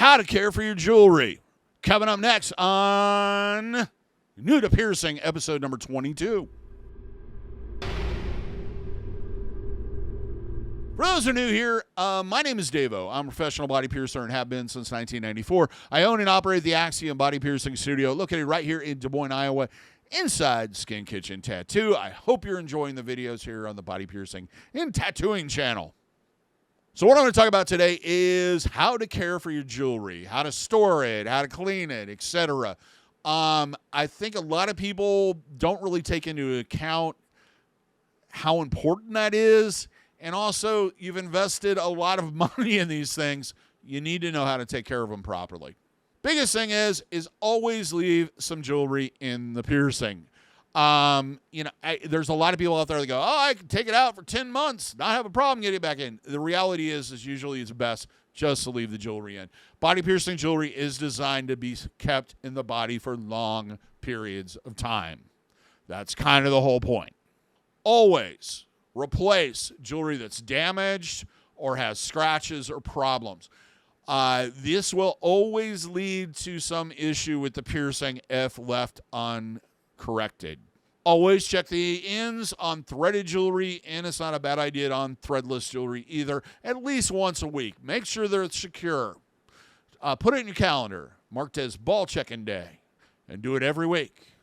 How to care for your jewelry. Coming up next on New to Piercing, episode number 22. For those who are new here, my name is DaVo. I'm a professional body piercer and have been since 1994. I own and operate the Axiom Body Piercing studio located right here in Des Moines, Iowa, inside Skin Kitchen Tattoo. I hope you're enjoying the videos here on the Body Piercing and Tattooing channel. So what I'm going to talk about today is how to care for your jewelry, how to store it, how to clean it, etc. I think a lot of people don't really take into account how important that is. And also, you've invested a lot of money in these things. You need to know how to take care of them properly. Biggest thing is always leave some jewelry in the piercing. There's a lot of people out there that go, oh, I can take it out for 10 months, not have a problem getting it back in. The reality is usually it's best just to leave the jewelry in. Body piercing jewelry is designed to be kept in the body for long periods of time. That's kind of the whole point. Always replace jewelry that's damaged or has scratches or problems. This will always lead to some issue with the piercing if left uncorrected. Always check the ends on threaded jewelry, and it's not a bad idea on threadless jewelry either, at least once a week. Make sure they're secure. Put it in your calendar. Mark it as ball checking day, and do it every week.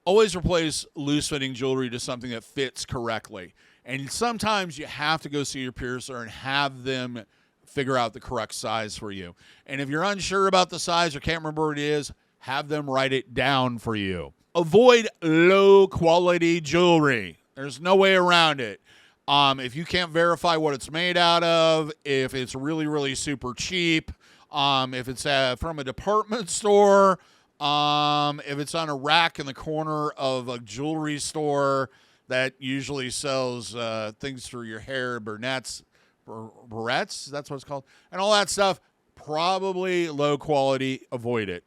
Always replace loose-fitting jewelry to something that fits correctly. And sometimes you have to go see your piercer and have them figure out the correct size for you. And if you're unsure about the size or can't remember what it is, have them write it down for you. Avoid low-quality jewelry. There's no way around it. If you can't verify what it's made out of, if it's really, really super cheap, if it's from a department store, if it's on a rack in the corner of a jewelry store that usually sells things for your hair, barrettes, that's what it's called, and all that stuff, probably low quality, avoid it.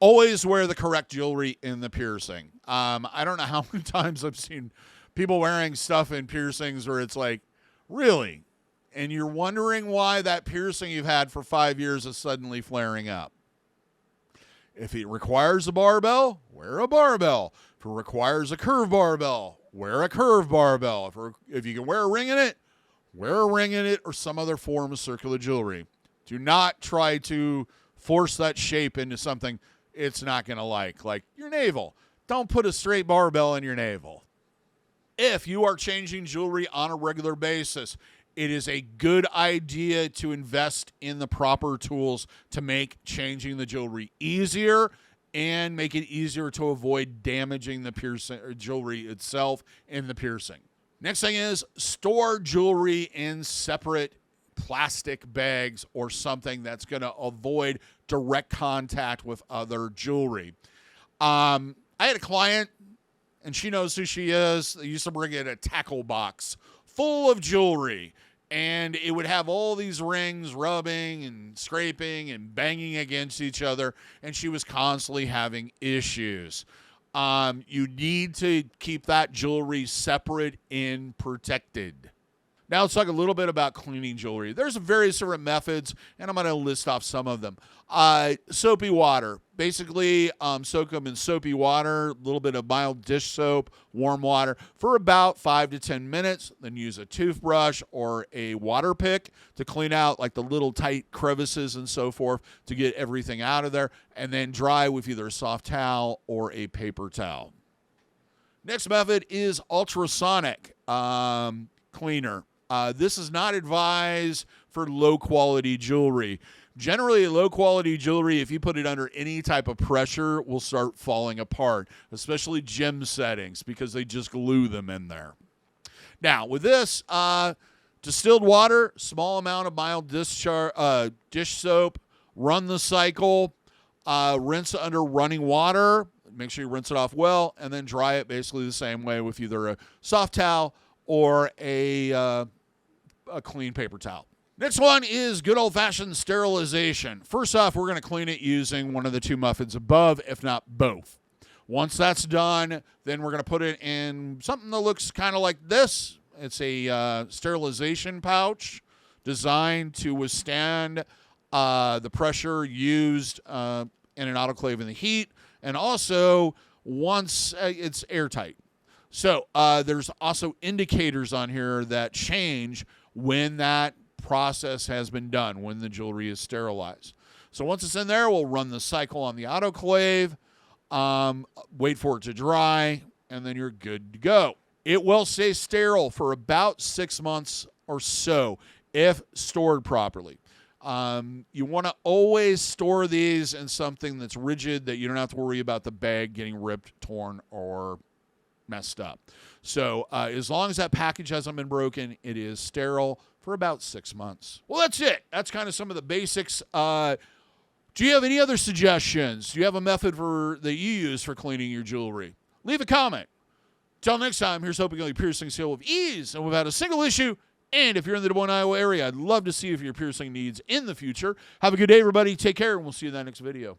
Always wear the correct jewelry in the piercing. I don't know how many times I've seen people wearing stuff in piercings where it's like, really? And you're wondering why that piercing you've had for 5 years is suddenly flaring up. If it requires a barbell, wear a barbell. If it requires a curved barbell, wear a curved barbell. If you can wear a ring in it, wear a ring in it or some other form of circular jewelry. Do not try to force that shape into something it's not going to like your navel. Don't put a straight barbell in your navel. If you are changing jewelry on a regular basis, it is a good idea to invest in the proper tools to make changing the jewelry easier and make it easier to avoid damaging the piercing or jewelry itself in the piercing. Next thing is store jewelry in separate plastic bags or something that's going to avoid direct contact with other jewelry. I had a client, and she knows who she is. They used to bring in a tackle box full of jewelry, and it would have all these rings rubbing and scraping and banging against each other, and she was constantly having issues. You need to keep that jewelry separate and protected. Now let's talk a little bit about cleaning jewelry. There's various different methods, and I'm going to list off some of them. Soapy water. Basically, soak them in soapy water, a little bit of mild dish soap, warm water for about 5 to 10 minutes. Then use a toothbrush or a water pick to clean out like the little tight crevices and so forth to get everything out of there. And then dry with either a soft towel or a paper towel. Next method is ultrasonic cleaner. This is not advised for low-quality jewelry. Generally, low-quality jewelry, if you put it under any type of pressure, will start falling apart, especially gem settings, because they just glue them in there. Now, with this, distilled water, small amount of mild dish soap, run the cycle, rinse under running water, make sure you rinse it off well, and then dry it basically the same way with either a soft towel or a clean paper towel. Next one is good old-fashioned sterilization. First off, we're going to clean it using one of the two methods above, if not both. Once that's done, then we're going to put it in something that looks kind of like this. It's a sterilization pouch designed to withstand the pressure used in an autoclave in the heat, and also once it's airtight. So there's also indicators on here that change when that process has been done, when the jewelry is sterilized. So once it's in there, we'll run the cycle on the autoclave, wait for it to dry, and then you're good to go. It will stay sterile for about 6 months or so if stored properly. You want to always store these in something that's rigid, that you don't have to worry about the bag getting ripped, torn, or messed up. So as long as that package hasn't been broken, it is sterile for about 6 months. Well, that's it. That's kind of some of the basics. Do you have any other suggestions? Do you have a method that you use for cleaning your jewelry? Leave a comment. Till next time, here's hoping you'll be piercing seal with ease and without a single issue. And if you're in the Des Moines, Iowa area, I'd love to see if your piercing needs in the future. Have a good day, everybody. Take care, and we'll see you in that next video.